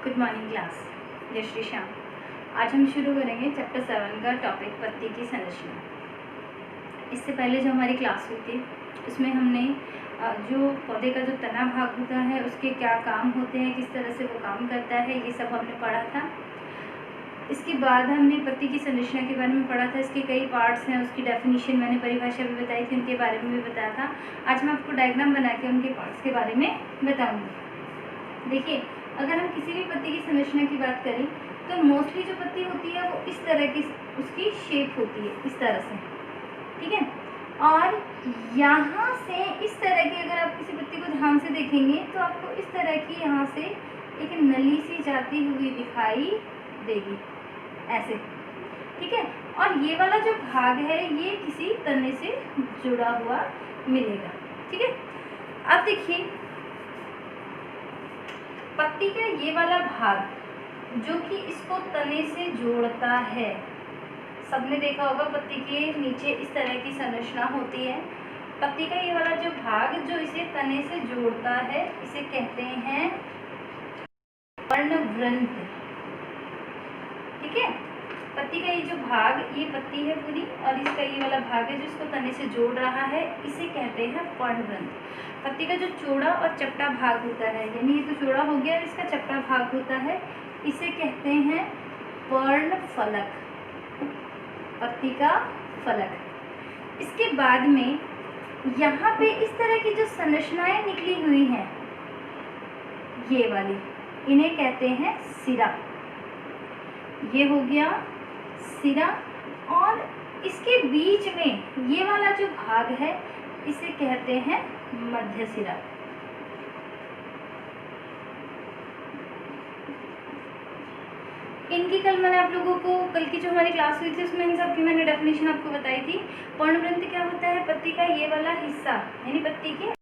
Good morning class. जय श्री श्याम। आज हम शुरू करेंगे चैप्टर 7 का टॉपिक पत्ती की संरचना। इससे पहले जो हमारी क्लास हुई थी उसमें हमने जो पौधे का जो तना भाग होता है उसके क्या काम होते हैं, किस तरह से वो काम करता है, ये सब हमने पढ़ा था। इसके बाद हमने पत्ती की संरचना के बारे में पढ़ा था। इसके कई पार्ट्स हैं, उसकी डेफिनेशन मैंने परिभाषा भी बताई थी, उनके बारे में भी बताया था। आज मैं आपको डायग्राम बना के उनके पार्ट्स के बारे में बताऊँगी। देखिए, अगर हम किसी भी पत्ती की संरचना की बात करें तो मोस्टली जो पत्ती होती है वो इस तरह की उसकी शेप होती है, इस तरह से, ठीक है। और यहाँ से इस तरह की, अगर आप किसी पत्ती को ध्यान से देखेंगे तो आपको इस तरह की यहाँ से एक नली सी जाती हुई दिखाई देगी, ऐसे, ठीक है। और ये वाला जो भाग है ये किसी तने से जुड़ा हुआ मिलेगा, ठीक है। अब देखिए, पत्ती का ये वाला भाग जो कि इसको तने से जोड़ता है, सबने देखा होगा पत्ती के नीचे इस तरह की संरचना होती है। पत्ती का ये वाला जो भाग जो इसे तने से जोड़ता है इसे कहते हैं पर्णवृंत, ठीक है। पत्ती का ये जो भाग, ये पत्ती है पूरी और इसका ये वाला भाग है जो इसको तने से जोड़ रहा है, इसे कहते हैं पर्णवृंत। पत्ती का जो चौड़ा और चपटा भाग होता है, यानी ये तो चौड़ा हो गया, इसका चपटा भाग होता है, इसे कहते हैं पर्णफलक, पत्ती का फलक। इसके बाद में यहाँ पे इस तरह की जो संरचनाएं निकली हुई हैं, ये वाली, इन्हें कहते हैं सिरा। ये हो गया सिरा, और इसके बीच में ये वाला जो भाग है इसे कहते हैं मध्य सिरा। इनकी कल मैंने आप लोगों को, कल की जो हमारी क्लास हुई थी उसमें इन सब की मैंने डेफिनेशन आपको बताई थी। पर्णवृंत क्या होता है? पत्ती का ये वाला हिस्सा, यानी पत्ती के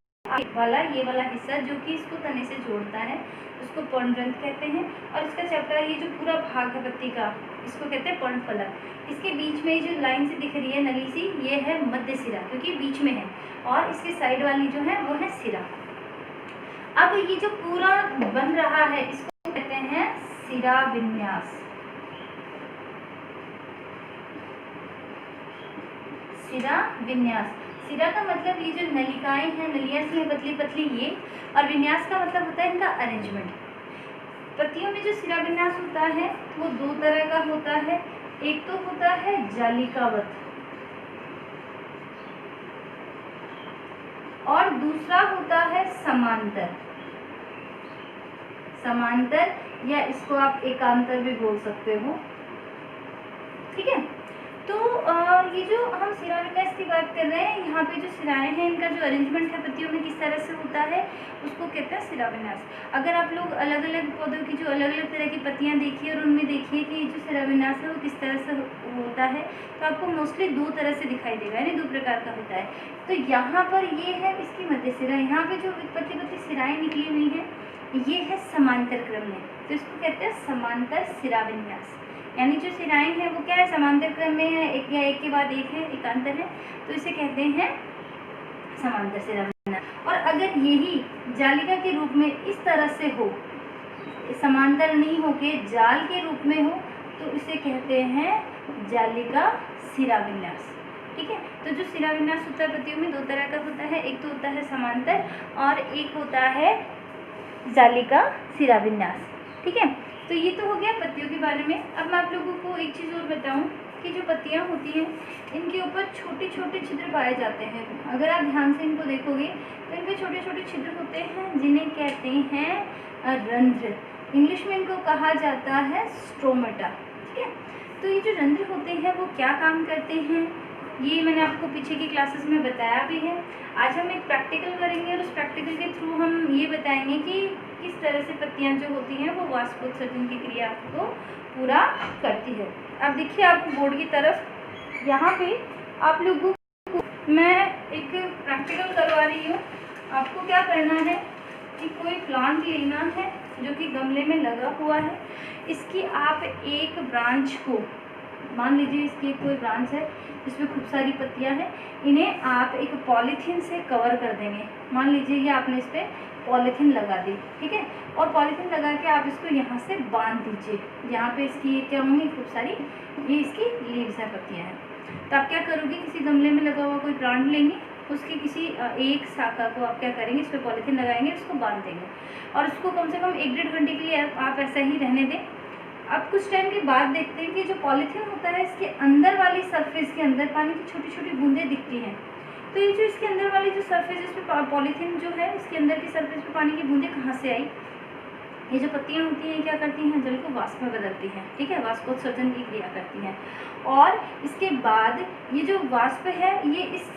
वाला ये वाला हिस्सा जो कि इसको तने से जोड़ता है उसको पर्णवृंत कहते हैं। और इसका चपटा, ये जो पूरा भाग है पत्ती का, इसको कहते हैं पर्णफलक। इसके बीच में जो लाइन सी दिख रही है नली सी, ये है मध्य सिरा, क्योंकि बीच में है, और इसके साइड वाली जो है वो है सिरा। अब ये जो पूरा बन रहा है इसको कहते हैं सिरा विन्यास। सिरा विन्यास, सिरा का मतलब ये जो नलिकाएं हैं, नलियां सी हैं पतली पतली, ये, और विन्यास का मतलब होता है इनका अरेंजमेंट। पत्तियों में जो सिरा विन्यास होता है वो दो तरह का होता है। एक तो होता है जालिकावत और दूसरा होता है समांतर। समांतर, या इसको आप एकांतर भी बोल सकते हो, ठीक है। तो ये जो हम सिरा विन्यास की बात कर रहे हैं, यहाँ पे जो सिराएं हैं इनका जो अरेंजमेंट है पत्तियों में किस तरह से होता है उसको कहते हैं सिरा विन्यास। अगर आप लोग अलग अलग पौधों की जो अलग अलग तरह की पत्तियाँ देखिए और उनमें देखिए कि जो सिरा विन्यास है वो किस तरह से होता है, तो आपको मोस्टली दो तरह से दिखाई देगा, यानी दो प्रकार का होता है। तो यहाँ पर ये है इसकी मध्य सिरा, यहाँ पे जो पत्ती पत्ती सिराएँ निकली हुई हैं ये है समांतर क्रम में, तो इसको कहते हैं समांतर सिरा विन्यास। यानी जो सिराएं हैं वो क्या है, समांतर क्रम में है, एक या एक के बाद एक है, एकांतर है, तो इसे कहते हैं समांतर सिरा विन्यास। और अगर यही जालिका के रूप में इस तरह से हो, समांतर नहीं होके जाल के रूप में हो, तो इसे कहते हैं जालिका सिरा विन्यास, ठीक है। तो जो सिरा विन्यास होता है पत्तियों में दो तरह का होता है, एक तो होता है समांतर और एक होता है जालिका सिरा विन्यास, ठीक है। तो ये तो हो गया पत्तियों के बारे में। अब मैं आप लोगों को एक चीज़ और बताऊं कि जो पत्तियां होती हैं इनके ऊपर छोटे छोटे छिद्र पाए जाते हैं। अगर आप ध्यान से इनको देखोगे तो इनके छोटे छोटे छिद्र होते हैं जिन्हें कहते हैं रंध्र। इंग्लिश में इनको कहा जाता है स्ट्रोमेटा, ठीक है। तो ये जो रंध्र होते हैं वो क्या काम करते हैं ये मैंने आपको पीछे की क्लासेस में बताया भी है। आज हम एक प्रैक्टिकल करेंगे और उस प्रैक्टिकल के थ्रू हम ये बताएंगे कि किस तरह से पत्तियां जो होती हैं वो वाष्पोत्सर्जन की क्रिया को पूरा करती है। अब देखिए आप बोर्ड की तरफ, यहाँ पे आप लोगों को मैं एक प्रैक्टिकल करवा रही हूँ। आपको क्या करना है कि कोई प्लांट लेना है जो कि गमले में लगा हुआ है, इसकी आप एक ब्रांच को मान लीजिए इसकी कोई ब्रांच है जिसमें खूब सारी पत्तियां हैं, इन्हें आप एक पॉलीथीन से कवर कर देंगे। मान लीजिए ये आपने इस पर पॉलीथीन लगा दी, ठीक है, और पॉलीथीन लगा के आप इसको यहाँ से बांध दीजिए। यहाँ पे इसकी ये क्या होंगी, खूब सारी ये इसकी लीव्स हैं, पत्तियाँ हैं। तो आप क्या करोगे, किसी गमले में लगा हुआ कोई प्लांट लेंगे, उसकी किसी एक शाखा को आप क्या करेंगे, इस पर पॉलीथीन लगाएंगे, उसको बांध देंगे और उसको कम से कम 1-1.5 घंटे के लिए आप ऐसा ही रहने दें। अब कुछ टाइम के बाद देखते हैं कि जो पॉलीथीन होता है इसके अंदर वाली सरफेस के अंदर पानी की छोटी छोटी बूंदें दिखती हैं। तो ये जो इसके अंदर वाली जो सरफेस, इस पर पॉलीथीन जो है इसके अंदर की सरफेस पे पानी की बूंदें कहाँ से आई, ये जो पत्तियाँ होती हैं क्या करती हैं, जल को वाष्प में बदलती हैं, ठीक है, वाष्पोत्सर्जन की क्रिया करती हैं। और इसके बाद ये जो वाष्प है ये इस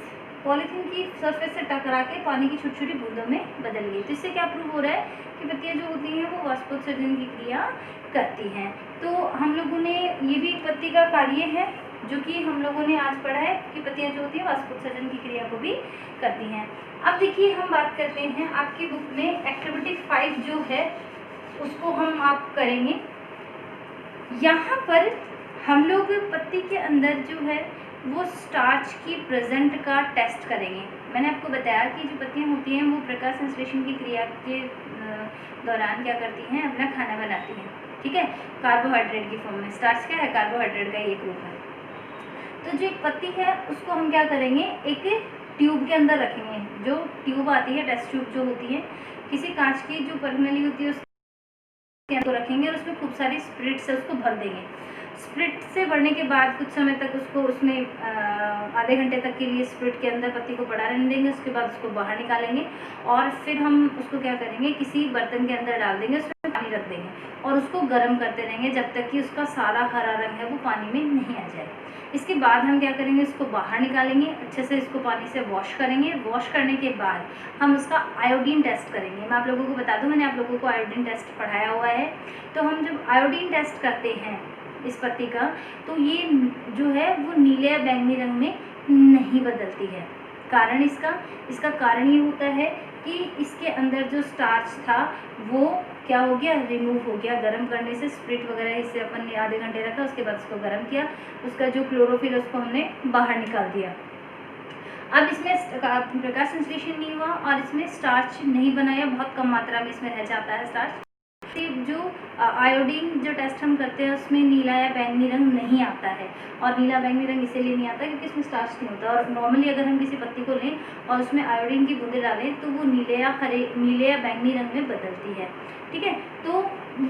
पॉलीथीन की सरफेस से टकरा के पानी की छोटी छोटी बूंदों में बदल गई। तो इससे क्या प्रूव हो रहा है कि पत्तियाँ जो होती हैं वो वाष्पोत्सर्जन की क्रिया करती हैं। तो हम लोगों ने ये भी एक पत्ती का कार्य है जो कि हम लोगों ने आज पढ़ा है कि पत्तियाँ जो होती हैं वाष्पोत्सर्जन की क्रिया को भी करती हैं। अब देखिए हम बात करते हैं आपकी बुक में एक्टिविटी 5 जो है उसको हम आप करेंगे। यहाँ पर हम लोग पत्ती के अंदर जो है वो स्टार्च की प्रेजेंट का टेस्ट करेंगे। मैंने आपको बताया कि जो पत्तियाँ होती हैं वो प्रकाश संश्लेषण की क्रिया के दौरान क्या करती हैं, अपना खाना बनाती हैं, ठीक है, कार्बोहाइड्रेट की फॉर्म में। स्टार्च क्या है, कार्बोहाइड्रेट का एक रूप है। तो जो एक पत्ती है उसको हम क्या करेंगे, एक ट्यूब के अंदर रखेंगे। जो ट्यूब आती है, टेस्ट ट्यूब जो होती है, किसी कांच की जो पर्नली होती है उसके अंदर रखेंगे और उसमें खूब सारी स्प्रिट से उसको भर देंगे। स्प्रिट से भरने के बाद कुछ समय तक उसको उसमें आधे घंटे तक के लिए स्प्रिट के अंदर पत्ती को पड़ा रहने देंगे। उसके बाद उसको बाहर निकालेंगे और फिर हम उसको क्या करेंगे, किसी बर्तन के अंदर डाल देंगे, उसमें पानी रख देंगे और उसको गर्म करते रहेंगे जब तक कि उसका सारा हरा रंग है वो पानी में नहीं आ जाए। इसके बाद हम क्या करेंगे, इसको बाहर निकालेंगे, अच्छे से इसको पानी से वॉश करेंगे। वॉश करने के बाद हम उसका आयोडीन टेस्ट करेंगे। मैं आप लोगों को बता दूं, मैंने आप लोगों को आयोडीन टेस्ट पढ़ाया हुआ है। तो हम जब आयोडीन टेस्ट करते हैं इस पत्ती का, तो ये जो है वो नीले या बैंगनी रंग में नहीं बदलती है। कारण इसका कारण ये होता है कि इसके अंदर जो स्टार्च था वो क्या हो गया, रिमूव हो गया गर्म करने से। स्प्रिट वगैरह इससे अपन ने आधे घंटे रखा, उसके बाद उसको गर्म किया, उसका जो क्लोरोफिल उसको हमने बाहर निकाल दिया। अब इसमें प्रकाश संश्लेषण नहीं हुआ और इसमें स्टार्च नहीं बना या बहुत कम मात्रा में इसमें रह जाता है स्टार्च। जो आयोडीन जो टेस्ट हम करते हैं उसमें नीला या बैंगनी रंग नहीं आता है। और नीला बैंगनी रंग इसीलिए नहीं आता क्योंकि इसमें स्टार्च नहीं होता। और नॉर्मली अगर हम किसी पत्ती को लें और उसमें आयोडीन की बूंदें डालें तो वो नीले या बैंगनी रंग में बदलती है, ठीक है। तो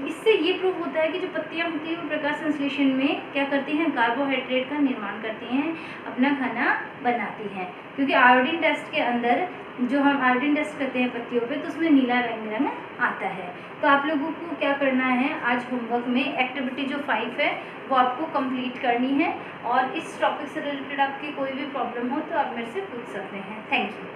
इससे ये प्रूव होता है कि जो पत्तियाँ होती हैं वो प्रकाश संश्लेषण में क्या करती हैं, कार्बोहाइड्रेट का निर्माण करती हैं, अपना खाना बनाती हैं। क्योंकि आयोडीन टेस्ट के अंदर जो हम आयोडीन टेस्ट करते हैं पत्तियों पे तो उसमें नीला रंग आता है। तो आप लोगों को क्या करना है, आज होमवर्क में एक्टिविटी जो 5 है वो आपको कंप्लीट करनी है। और इस टॉपिक से रिलेटेड आपकी कोई भी प्रॉब्लम हो तो आप मेरे से पूछ सकते हैं। Thank you.